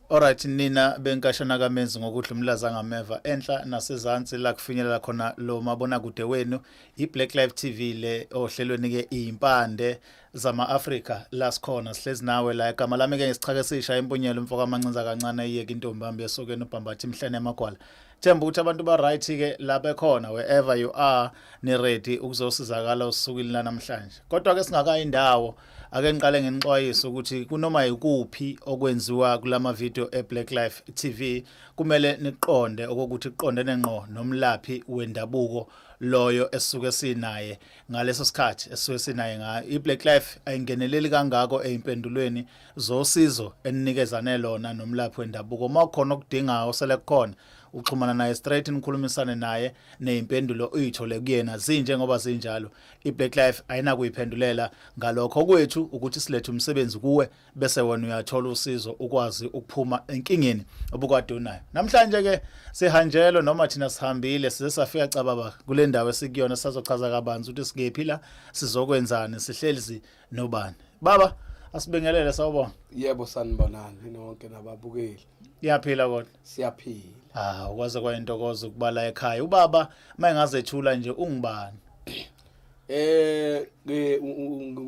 Alright nina benkashana kamenzi ngokudla umlaza ngameva enhla nasezantsi la kufinyelela khona lo mabona kude wenu iBlack Live TV le ohlelweni ke impande zama Africa la sikhona sihlezi nawe la igama lami ke ngisichake sisha empunyelo mfoka amancinza kancane iyeke intombambi yesokeni ubhambathi imhlane emagwala Themba ukuthi abantu ba right ke lapha ekhona wherever you are ni ready ukuzosizakala usukile namhlanje kodwa ke singaka indawo ake ngiqale ngenixwayisa ukuthi kunoma yikuphi okwenziwa kulama video eBlack Life TV kumele niqonde ukuthi iqondene ngqo nomlaphi wendabuko loyo esuke sinaye ngaleso sikhathi esuke sinaye ngayo iBlack Life ayingeneleli kangako eimpendulweni zosizo eninikezane lona nomlaphi wendabuko makukhona okudingayo sele kukhona uxhumana naye straight nikhulumisane naye neimpendulo uyithole kuyena zinje ngoba zinjalo iBlack Life ayina kuyiphendulela ngalokho kwethu ukuthi silethe umsebenzi kuwe bese wena uyathola usizo ukwazi ukuphuma enkingeni obukade unayo namhlanje ke sihanjelo noma thina sihambile size safika cababa kule ndawo esikuyona sazochaza kabanzi ukuthi sikephi la sizokwenzani sihlelizi nobani baba asibingelele sawubona yebo sanibonani nonke nababukeli iyaphila kodwa siyaphila ukwaze kwayintokozo ukubala ekhaya ubaba mayengazethula nje ungubani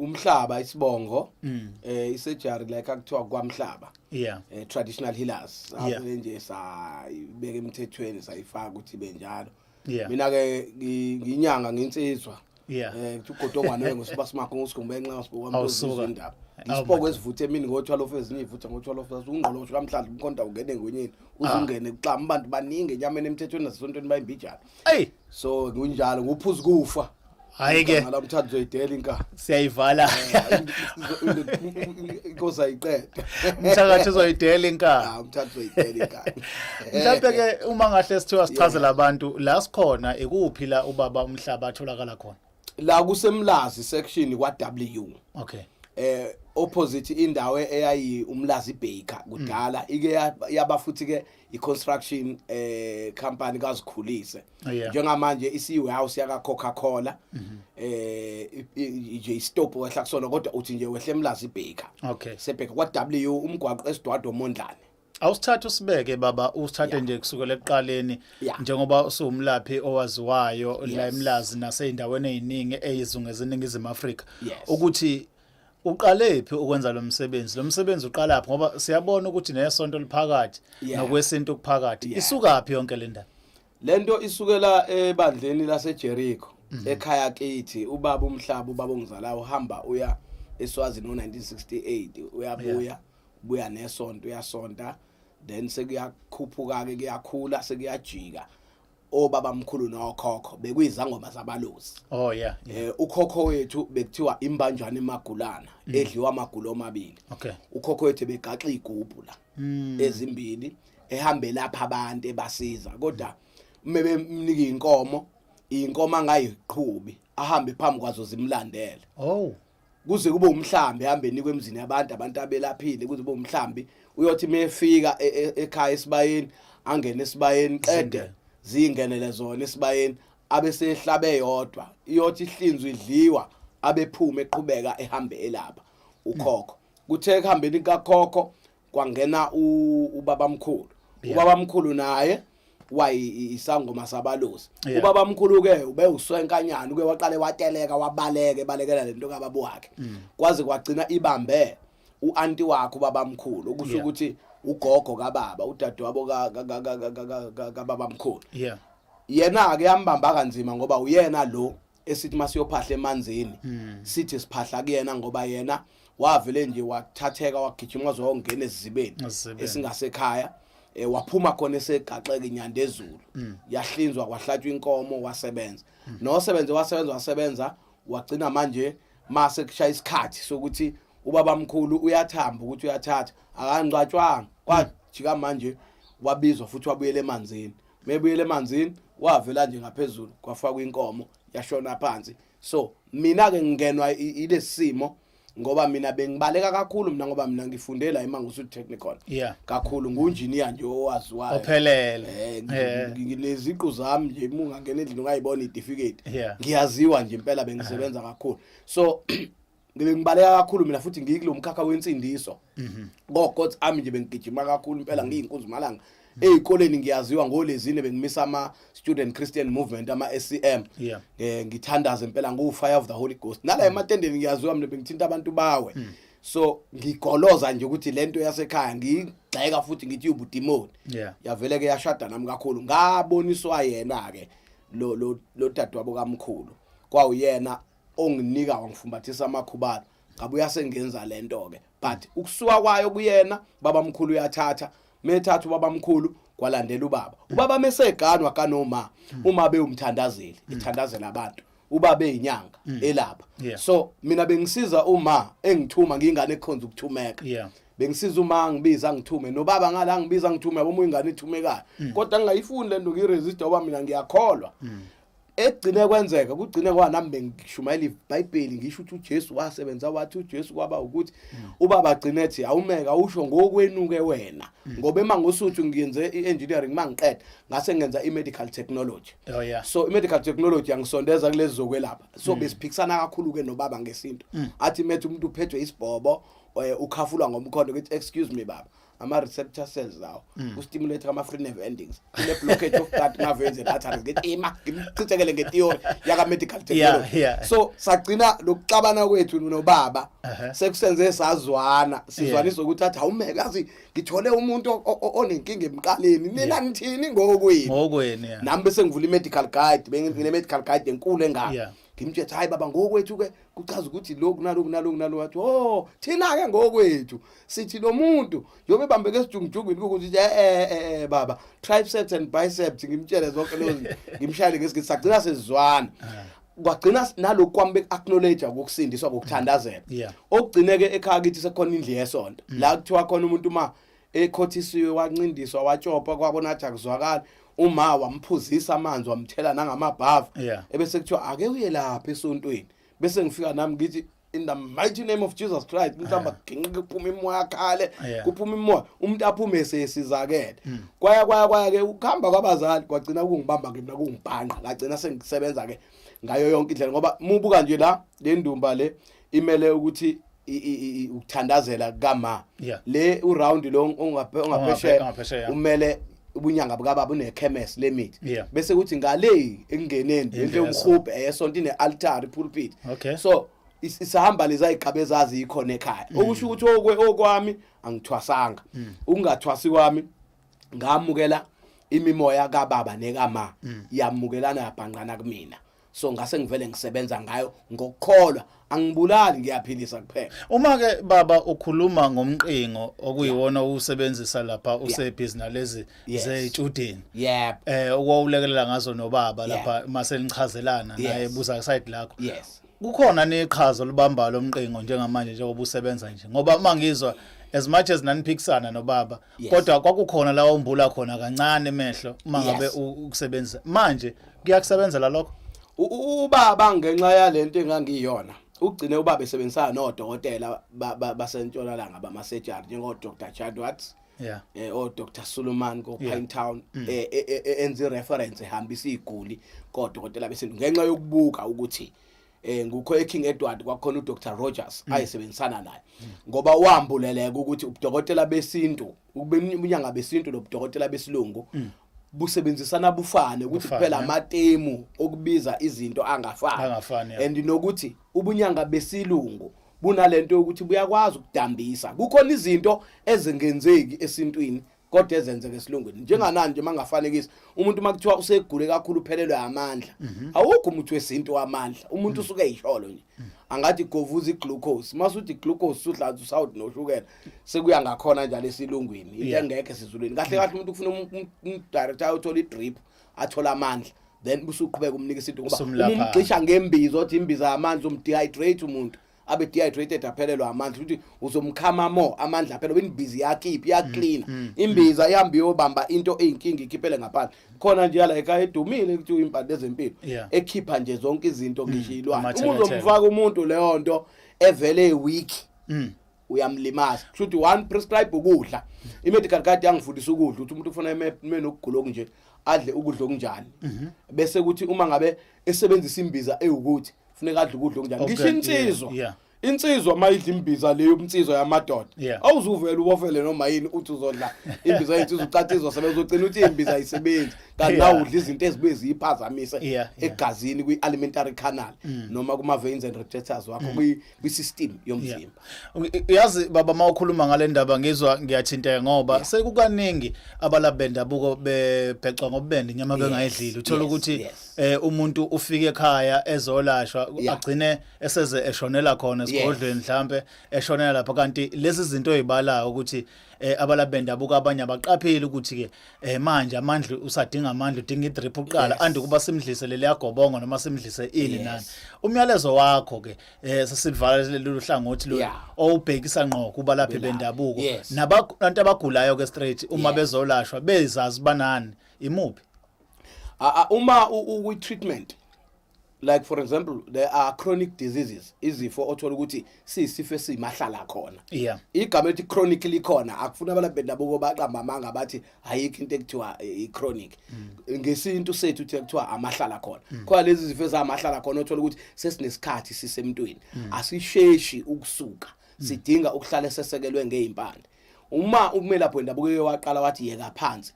umhlaba isibongo isejari like akuthiwa Kwa-Mhlaba traditional healers avele nje sayibeka emthethweni sayifaka ukuthi benjalo mina ke nginyanga ngensizwa ugodongwane ngosibasimako ngosikumbenxa ngosibuka indaba isipoko esivuthe emini ngo12 ezinye ivutha ngo12 ungqolosho kamhlanje umkhonto ungene ngonyeni uzungene kuxama abantu baningi enyameni emthethweni nasesontweni bayimbijana so kunjalo nguphuza kufa hayi ke ngalamthathu zoyidela inka siyayivala inkosi ayiqeda umthakathi zoyidela inka umthathu zoyidela inka mhlawumbe ke uma ngahle sithiwa sichazela abantu la sikhona ekuphi la ubaba umhlaba atholakala khona la kusemlazi section kwa-W okay opposite indawo eyayi umlazi baker kudala ike yaba futhi ke iconstruction company kazikhulise njengamanje isiwarehouse yaka Coca-Cola nje stop wehla kusona kodwa uthi nje wehle emlazi baker okay sebheka kwa-W umgwaqo esidwado Mondlane awusithatha usibeke baba usithathe nje kusukela eqaleni njengoba usumlaphi owaziwayo la emlazi naseyindaweni eziningi ezizungeze eningizimu Afrika ukuthi uqalephi ukwenza lo msebenzi uqalaphi ngoba siyabona ukuthi nesonto liphakathi nokwesinto kuphakathi isukaphi yonke le ndaba lento isukela ebandleni laseJericho ekhaya kithi ubaba umhlaba ubaba ongizala uhamba uya eSwazini ngo1968 ubuya nesonto uyasonta then sekuyakhuphuka ke kuyakhula sekuyajika obaba mkhulu nokhokho bekuyizangoma zabalozi ukhokho wethu bekuthiwa imbanjwana emagulana edliwa amagulo amabili ukhokho wethu begaxa igubhu la ezimbili ehambe lapha abantu ebasiza kodwa mebemnika inkomo angayiqhubi ahambe phambi kwazo zimlandele kuze kube umhlambi ehambe nikwe emzini abantu abelaphile kuze kube umhlambi uyothi mefika ekhaya esibayeni angene esibayeni qede zingenele zona esibayeni abesehlabe yodwa iyothi ihlinzwe idliwa abephuma eqhubeka ehambe elapha ukhokho kuthe ehambeni kakhokho kwangena ubaba mkhulu naye wayisangoma sabalozi ubaba mkhulu ke ube uswenkanyana uke waqale wateleka wabalekela lento kababa wakhe kwaze kwagcina ibambe uanti wakhe ubaba mkhulu okusho ukuthi ugogo kababa udadewabo kababa mkhulu yena ke yambamba kanzima ngoba uyena lo esithi masiyophahla emanzini sithi siphahla kuyena ngoba yena wavele nje wathatheka wagijima zongena ezibeni esingasekhaya waphuma khona esegaxeka inyanda ezulu yahlinzwa kwahlatshwa inkomo wasebenza wasebenza wagcina manje mase kushaya isikhathi sokuthi ubaba mkhulu uyathamba ukuthi uyathatha akangcwatshwanga kwajika manje wabizwa futhi wabuyela emanzini mebuyela emanzini wavela nje ngaphezulu kwafakwa inkomo yashona phansi so mina ke ngingenwa ilesimo ngoba mina bengibaleka kakhulu mina ngoba mina ngifundela eMangusu Technical kakhulu ngunjiniya nje owaziwayo ophelele ngineziqu zami nje ungangena endlini ungayibona icertificate ngiyaziwa nje impela bengisebenza kakhulu so ngibaleka kakhulu mina futhi ngikulomkhakha wensindiso ngoGod's Army nje bengigijima kakhulu impela ngiyinkunzi malanga ezikoleni ngiyaziwa ngolezine bengimisa ama student Christian movement ama SCM ngithandaza impela ngo Fire of the Holy Ghost nala ematendeni ngiyaziwa mina bengithinta abantu bawe so ngigoloza nje ukuthi lento yasekhaya ngigxeka futhi ngithi ubudimoni yavele ke yashada nami kakhulu ngaboniswa yena ke lo dadwabo kaMkhulu kwawuyena onginika wangifumbathisa amakhubalo ngabuya sengenza lento ke but ukusuka kwayo kuyena babamkhulu uyathatha methathu babamkhulu kwalandela ubaba meseganwa kanoma uma beumthandazeli ithandazela abantu ubaba ezinyanga elapha so mina bengisiza uma engithuma ngingane ekhonza ukuthumeka bengisiza uma ngibiza ngithume nobaba ngala ngibiza ngithume yabo ingane ithumekayo kodwa ngingayifuni lento ngiresist oba mina ngiyakholwa egcine kwenzeka kugcine kwanami bengishumayela iBhayibheli ngisho ukuthi uJesu wasebenza wathi uJesu kwaba ukuthi ubaba agcine ethi awumeka usho ngokwenuke wena ngoba emangosuthu ngiyenze iengineering mangiqeda ngase ngenza imedical technology so imedical technology yangisondeza kulezi zokwelapha so besiphikisana kakhulu ke nobaba ngesinto athi methe umuntu uphethwe isibhobo ukhafulwa ngomkhondo ukuthi excuse me baba ama receptor cells lawo ustimulate ama free nerve endings ine blockage of blood nerves and arteries ngithi ngimchithekele ngetheory yaka medical technology so sagcina lokuxabana kwethu nobaba sekusenze sazwana sizwaniswa ukuthi athi awumeke yazi ngithole umuntu onenkinga emqaleni nina ngithini ngokweni nami bese ngivula imedical guide bengivile medical guide enkulu engaka ngimthethe hayi baba ngokwethu ke kuchaza ukuthi lokhu nalokhu wathi oh thina ke ngokwethu sithi lo muntu yobe bambeke sijungujungwini ukuthi baba triceps and biceps ngimtshele zonke lezo ngimshayile ngesikhathi sagcina sezizwana kwagcina nalokhu kwami acknowledge ukusindiswa kokuthandazela okugcineke ekhaya kithi sekhona indlu yesonto la kuthiwa khona umuntu uma ekhothisiwe wancindiswa watshopa kwabona athi akuzwakala uma wamphuzisa amanzi wamthela nangamabhava ebese kuthiwa ake uye lapha esontweni bese ngifika nami ngithi in the mighty name of Jesus Christ mhlamba ginqike kuphuma imoya khale kuphuma imoya umuntu aphume sesizakele kwaya ke ukuhamba kwabazali kwagcina ukungibamba mina kungibhanqa ngagcina sengisebenza ke ngayo yonke indlela ngoba mubuka nje la le ndumba le imele ukuthi ukuthandazela kama le uround lo ongaphesheya umele ubunyanga bukababa unechemist limit bese kuthi ngale engeneni into yokuhubhe eyesonto ine altar pulpit so isahamba leza igcabe ezazi ikhona ekhaya okusho ukuthi okwami angithwasanga ukungathwasi kwami ngamukela imimoya kaBaba nekama yamukelana yabhanqana kumina so ngase ngivele ngisebenza ngayo ngokukholwa angibulali ngiyaphilisa kuphela uma ke baba ukhuluma ngomqingo okuyiwona usebenzisa lapha usebusiness lezi zejudeni okwawulekelela ngazo nobaba lapha mase nichazelana naye ebuza side lakho kukhona neqhazo libamba lomqingo njengamanje njengoba usebenza nje ngoba mangizwa as much as naniphikisana nobaba kodwa kwakukhona la umbula khona kancane emehlo mangabe ukusebenza manje kuyakusebenzela lokho ubaba ngenxa yalento engangiyona ugcine ubaba esebenzisana nodokotela basentshonalanga bama-surgery njengo Dr. Chadwatts o Dr. Suleman ko Pinetown enze reference ehambisa iguli kodokotela besintu ngenxa yokubuka ukuthi ngukho eKing Edward kwakhona uDr. Rogers ayisebenzisana naye ngoba wambuleleka ukuthi ubudokotela besintu ubunyanga besintu nobudokotela besilungu busebenzisana bufane ukuthi kuphela amatemu okubiza izinto angafani and nokuthi ubunyanga besilungu bunalento ukuthi buyakwazi ukudambisa kukhona izinto ezingenzeki esintwini kodwa ezenzeke esilungwini njengananje nje mangafanekisa umuntu makuthiwa usegule kakhulu uphelelwe amandla awukho umuntu wesintu wamandla umuntu usuke eyisholo nje angathi govuza iglucose masuthi iglucose udlaza usawuthi noshukela sekuya ngakhona njalo esilungwini into engekho esizulwini kahle kahle umuntu ufuna director uthola idrip athola amandla then busuqhubeka umnika isinto ngoba umgcisha ngembizo othi imbiza amanzi umdehydrate umuntu abe dehydrated aphelelwa amandla ukuthi uzomkhama more amandla aphela imbiza yakhipha yaclean imbiza ihambi yobamba into eyinkingi ikhiphele ngaphandle khona nje la ekhaya edumile ukuthi uyimpande ezempilo ekhipha nje zonke izinto ngishilwana uzomfaka umuntu leyo nto evele weak uyamlimaza futhi one prescribe ukudla imedical guide yangifundisa ukudla ukuthi umuntu ufuna menokugula okunje adle ukudla okunjani bese kuthi uma ngabe esebenzisa imbiza ukuthi funeka adle ukudla okunjani ngisho insizwa insizwa mayidla imbiza leyo umnsizwa yamadoda Yeah. awuzuvela ubofele noma yini uthi uzodla imbiza yensizwa ucathi izosebenza ugcina uthi imbiza ayisebenzi kanti nawu udla izinto ezibe ziyiphazamise egazini kwi-alimentary canal noma kuma-veins and receptors wakho kwi-system yomzimba. Yazi baba mawukhuluma ngale ndaba ngizwa ngiyathinteka ngoba sekukaningi abalaphi bendabuko bebhecwa ngobubende inyama bengayidlili uthola ukuthi umuntu ufike ekhaya ezolashwa agcine eseze eshonela khona esigodlweni mhlambe eshonela lapha kanti lezi zinto ezibalayo ukuthi abalaphi bendabuko abanye abaqapheli ukuthi ke manje amandla usadinga amandla udinga idrip uqala andi kuba simdlise leli yagobonga noma simdlise ini nani umyalezo wakho ke sesivala lolu hlangothi lo owubhekisa ngqo kubalaphi bendabuko nabantu abagulayo ke straight uma bezolashwa bezazi banani imuphi uma treatment like for example there are chronic diseases izifo othola ukuthi sisifo esimahlala khona igama ethi chronically khona akufuna abalaphi bendabuko baqamba amanga bathi ayikho into ekuthiwa i-chronic ngesintu sethu kuthiwa amahlala khona kwa lezi zifo ezamahlala khona othola ukuthi sesinesikhathi sisemntwini asisheshi ukusuka sidinga ukuhlala sesekelwe ngeimpande uma umelaphi wendabuko yewaqala wathi yeka phansi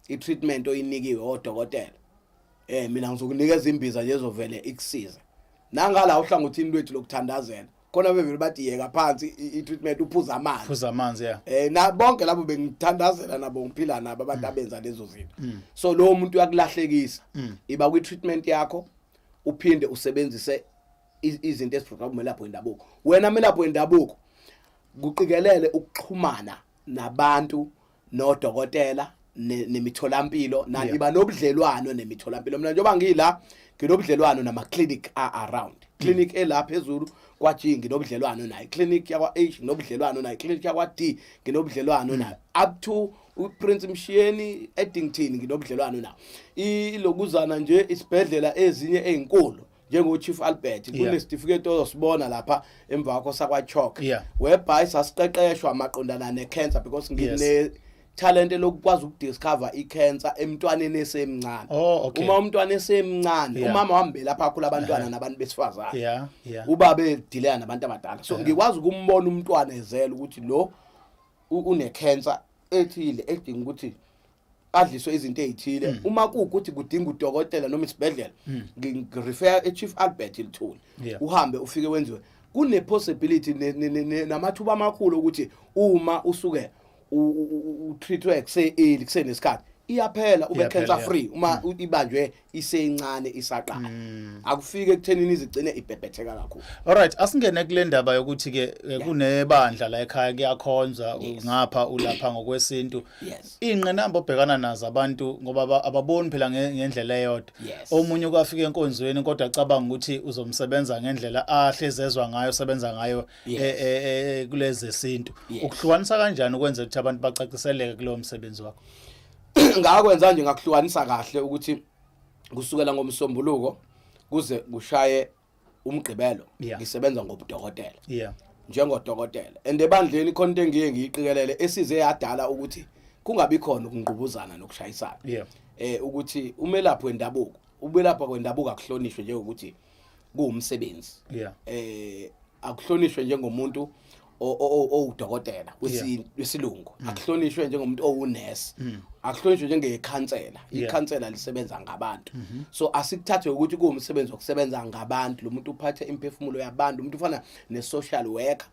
i-treatment oyinikiwe odokotela mina ngizokunikeza imbiza nje ezovele ikusiza nangala uhlangothini lwethu lokuthandazela khona bevele bathi yeka phansi i-treatment uphuza amanzi na bonke labo bengithandazela nabo ngiphila nabo abantu abenza lezo zinto so lo muntu uyakulahlekisa iba kwi-treatment yakho uphinde usebenzise izinto eziprogram umelaphi wendabuko wena umelaphi wendabuko kuqikelele ukuxhumana nabantu nodokotela nemitholampilo nani iba nobudlelwano nemitholampilo mina njengoba ngila nginobudlelwano nama clinic around clinic elapha phezulu kwathi nginobudlelwano nayo clinic yakwa H nginobudlelwano nayo clinic yakwa D nginobudlelwano nayo up to uPrince Mshiyeni eDington nginobudlelwano nayo ilokuzana nje isibhedlela ezinye ezinkulu njengo Chief Albert kune certificate ozosibona lapha emva kwakho sakwa Chalk whereby sasiqeqeshwa amaqondana necancer because ngine talent lokwazi ukudiscover icancer emntwaneni esemncane uma umntwana esemncane umama wahambela lapha khula abantwana nabantu besifazana ubaba edelaya nabantu abadala so ngikwazi ukumbona umntwana ezela ukuthi lo une cancer ethile edinga ukuthi adliswe izinto ezithile uma kuukuthi kudinga udokotela noma isibhedlela ngirefer eChief Albert Ilthuli uhambe ufike wenziwe kune possibility namathuba amakhulu ukuthi uma usuke utreatwe kusenesikhathi iyaphela ube cancer free uma ibanjwe isencane isaqala akufike ekuthenini izigcine ibhebhetheka kakhulu. Alright asingene kule ndaba yokuthi ke kunebandla la ekhaya kuyakhonza ngapha ulapha ngokwesintu ingqinamba obhekana nazo abantu ngoba ababoni phela ngendlela eyodwa omunye ukafika enkonzweni kodwa acabanga ukuthi uzomsebenza ngendlela ahlezezwa ngayo sebenza ngayo kulezi zesintu ukuhlukanisa kanjani ukwenza ukuthi abantu bacaciseleke kulowo msebenzi wakho ngakwenza nje ngakuhlukanisa kahle ukuthi kusukela ngomsombuluko kuze kushaye umgqibelo ngisebenza ngobudokotela njengodokotela endebandleni khona ngiye ngiyiqikelele esize yadala ukuthi kungabi khona ukungqubuzana nokushayisana ukuthi umelaphi wendabuko akuhlonishwe njengokuthi kuumsebenzi akuhlonishwe njengomuntu udokotela wesilungu akuhlonishwe njengomuntu owunurse akuhlonishwe njengekhansela ikhansela lisebenza ngabantu so asikuthathe ukuthi kuumsebenzi wokusebenza ngabantu lo muntu uphathe imphefumulo yabantu umuntu ufana ne-social worker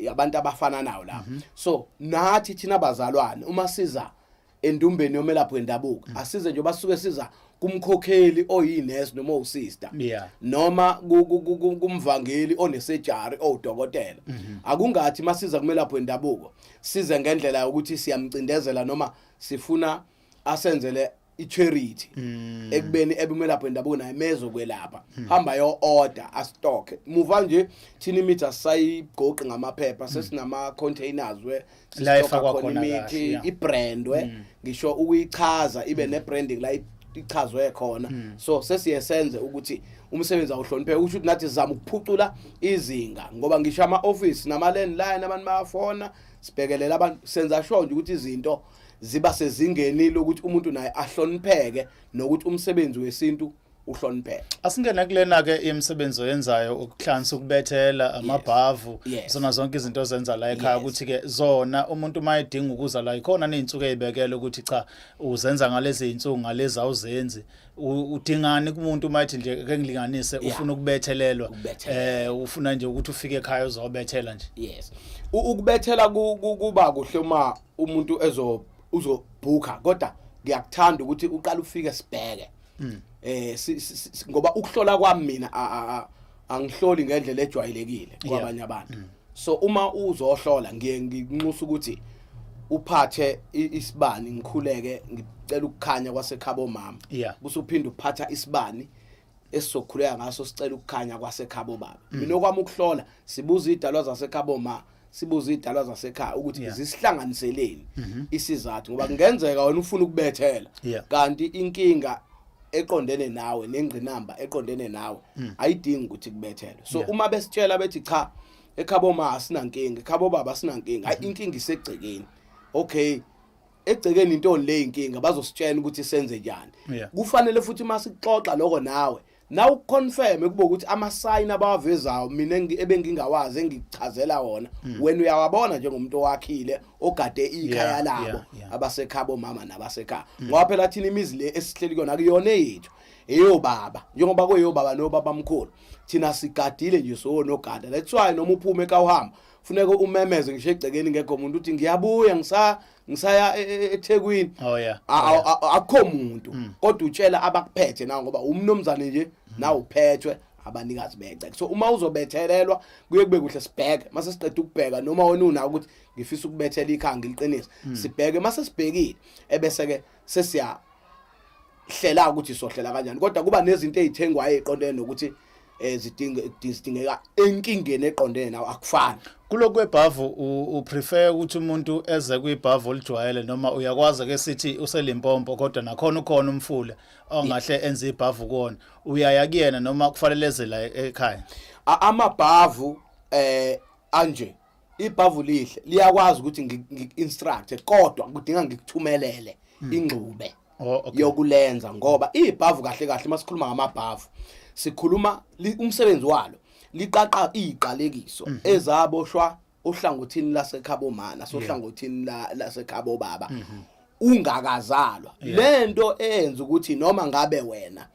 abantu abafana nawo la so nathi thina abazalwane uma siza endumbeni yomelaphi wendabuko asize nje basuke siza kumkhokheli oyinurse noma usister noma kumvangeli onesejari odokotela akungathi masiza kumelaphi wendabuko size ngendlela ukuthi siyamcindezela noma sifuna asenzele i-charity ekubeni ebumelaphi wendabuko naye mezokwelapha hamba yo order astock muva nje thina imithi asayigoqi ngamaphepha sesinama containers la efakwa khona imithi ibrandwe ngisho ukuyichaza ibe ne branding la ichazwe khona so sesiyesenze ukuthi umsebenzi awuhlonipheke ukuthi nathi sizama ukuphucula izinga ngoba ngisho ama office nama landline abantu bayafona sibhekelela abantu senza sure nje ukuthi izinto ziba sezingeni lokuthi umuntu naye ahlonipheke nokuthi umsebenzi wesintu uhlonipheke. Asingena kulena ke imisebenzi oyenzayo ukuhlanza ukubethela amabhavu zona zonke izinto ozenza la ekhaya ukuthi ke zona umuntu mayedinga ukuza la ikhona nezinsuku ezibekele ukuthi cha uzenza ngalezi insuku ngalezi awuzenzi udingani kumuntu mayithi nje ke ngilinganise ufuna ukubethelelwa ufuna nje ukuthi ufike ekhaya uzobethela nje. Yes. Ukubethela kuba kuhle uma umuntu uzobhuka kodwa ngiyakuthanda ukuthi uqala ufike sibheke. Ngoba ukuhlola kwami mina angihloli ngendlela ejwayelekile kwabanye abantu. So uma uzohlola ngiye nginxusa ukuthi uphathe isibani ngikhuleke ngicela ukukhanya kwasekhabo mama. Bese uphinda uphatha isibani esizokhuleka ngaso sicela ukukhanya kwasekhabo baba. Mina okwami ukuhlola sibuza idalwa zasekhabo mama sibuza idalwa zasekhaya ukuthi zisihlanganiseleni isizathu ngoba kungenzeka wena ufuna ukubethela kanti inkinga eqondene nawe nengqinamba eqondene nawe ayidingi ukuthi kubethelwe. So uma besitshela bethi cha ekhabo mama asinankinga ekhabo baba asinankinga hayi inkinga isegcekeni. Okay egcekeni into le inkinga bazositshela ukuthi senze njani. Kufanele futhi masixoxa lokho nawe uconfirm kuba ukuthi ama sign abawavezayo mina ebengingawazi engichazela wona wena uyawabona njengomuntu owakhile ogade ikhaya labo abasekhabo mama nabasekhaya ngoba phela thina imizi le esihleli kona akuyona yethu eyobaba njengoba kweyobaba nobaba mkhulu thina sigadile nje so nogada. That's why noma uphume ekawuhamba funeka umemeze ngisho egcekeni ngekho umuntu uthi ngiyabuya ngisaya eThekwini. Akho umuntu kodwa utshela abakuphethe nawo ngoba umnomzane nje nawe uphethwe abanikazi beceke. So uma uzobethelelwa kuye kube kuhle sibheke mase siqeda ukubheka noma wena una ukuthi ngifisa ukubethela ikhaya ngiliqinisa sibheke mase sibhekile ebese ke sesiya hlela ukuthi sohlela kanjani kodwa kuba nezinto ezithengwayo eqondene nokuthi zidingeka enkingeni eqondene nawo akufani. Kulokwe bhavu uprefer ukuthi umuntu eze kwibhavu olijwayele noma uyakwazi ke sithi uselimpompo kodwa nakhona ukhona umfula ongahle enze ibhavu kuona uyaya kuyena noma kufaneleze la ekhaya. Amabhavu anje ibhavu lihle liyakwazi ukuthi ngi-instruct kodwa kudinga ngikuthumelele ingxube yokulenza ngoba ibhavu kahle kahle masikhuluma ngamabhavu sikhuluma umsebenzi walo liqaqa iqalekiso ezaboshwa ohlangothini lasekhabo mana sohlangothini lasekhabo baba ungakazalwa lento eyenza ukuthi noma ngabe wena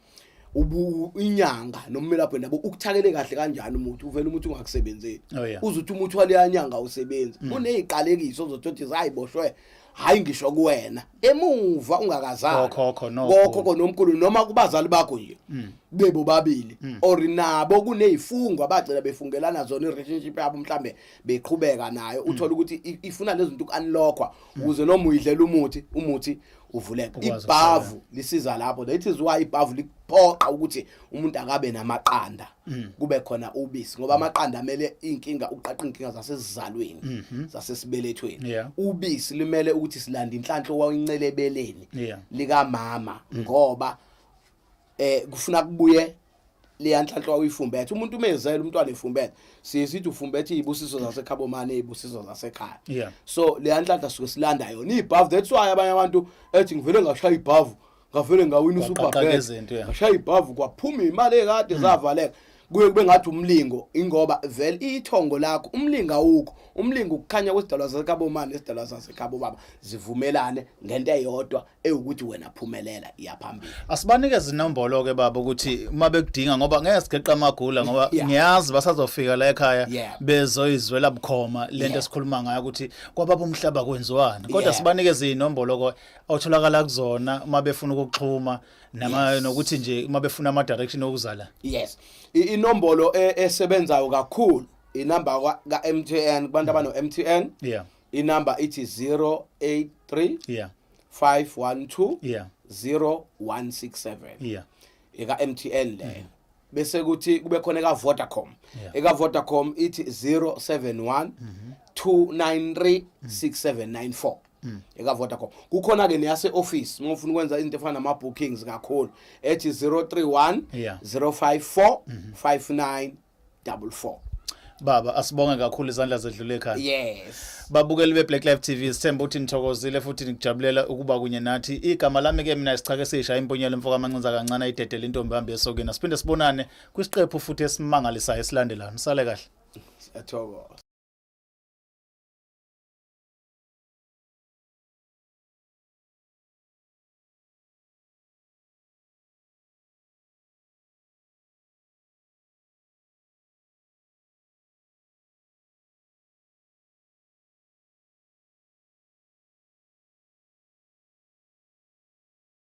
inyanga nomelapho nabo ukuthakele kahle kanjani umuntu uvela umuntu ungakusebenzeli uzuthi umuntu waleyanyanga usebenza uneziqalekiso ozothi zayiboshwe hayi ngisho kuwena emuva ungakazalwa gokhokho nomkhulu noma kubazali bakho nje bebo babili or nabo kunezifungo abagcina befungelana zona irelationship yabo mhlambe beqhubeka nayo uthola ukuthi ifuna lezi zinto ukunlockwa ukuze noma uyidlela umuthi uvuleke. Ibhavu lisiza lapho. That is why ibhavu liphoqa ukuthi umuntu akabe namaqanda kube khona ubisi ngoba amaqanda amele inkinga uqaqa inkinga zasesizalweni zasesibelethweni. Ubisi limele ukuthi silanda inhlanhla wawincelebeleni lika mama ngoba kufuna kubuye liyanhlanhla uyifumbethe umuntu umezela umntwana efumbethe sithi ufumbethe izibusiso zasekhabo mane izibusiso zasekhaya. So liyanhlanhla suke silanda yona ibhavu. That's why abanye abantu ethi ngivele ngashaya ibhavu ngavele ngawina uSuperbet ngashaya ibhavu kwaphuma imali ekade zavaleka kuye kube ngathi umlingo ingoba vele ithongo lakho umlinga ukho umlingo ukukhanya kwesidalwa zasekhabo mane nesidalwa zasekhabo baba zivumelane ngento eyodwa ukuthi wena phumelela iyaphambili. Asibanikeze inombolo ke baba ukuthi uma bekudinga ngoba ngeke sigeqa amagula ngoba ngiyazi basazofika la ekhaya bezoyizwela bukhoma lento esikhuluma ngayo ukuthi kwababa umhlaba kwenziwana kodwa sibanikeze inombolo ko awutholakala kuzona uma befuna ukuxhuma nama nokuthi nje uma befuna ama direction okuzala. Yes inombolo esebenzayo kakhulu inamba ka MTN kubantu abano MTN inamba ithi 083 512 0167 eka MTN le bese kuthi kube khona ka Vodacom eka Vodacom ithi 071 293 6794 eka Vodacom. Kukhona ke neyase office uma ufuna ukwenza izinto efana nama bookings kakhulu ethi 031 054 5944. baba asibonge kakhulu izandla zedlule ekhaya. Yes. Babukeli beBlack Live TV sithemba ukuthi nithokozile futhi nikujabulela ukuba kunye nathi. Igama lami ke mina isichake sisha imponyela mfoka amancinza kancane ayidedela intombi hambe esokeni. Siphinde sibonane kwisiqephu futhi esimangalisayo esilandelayo. Nisale kahle. Siyathokoza.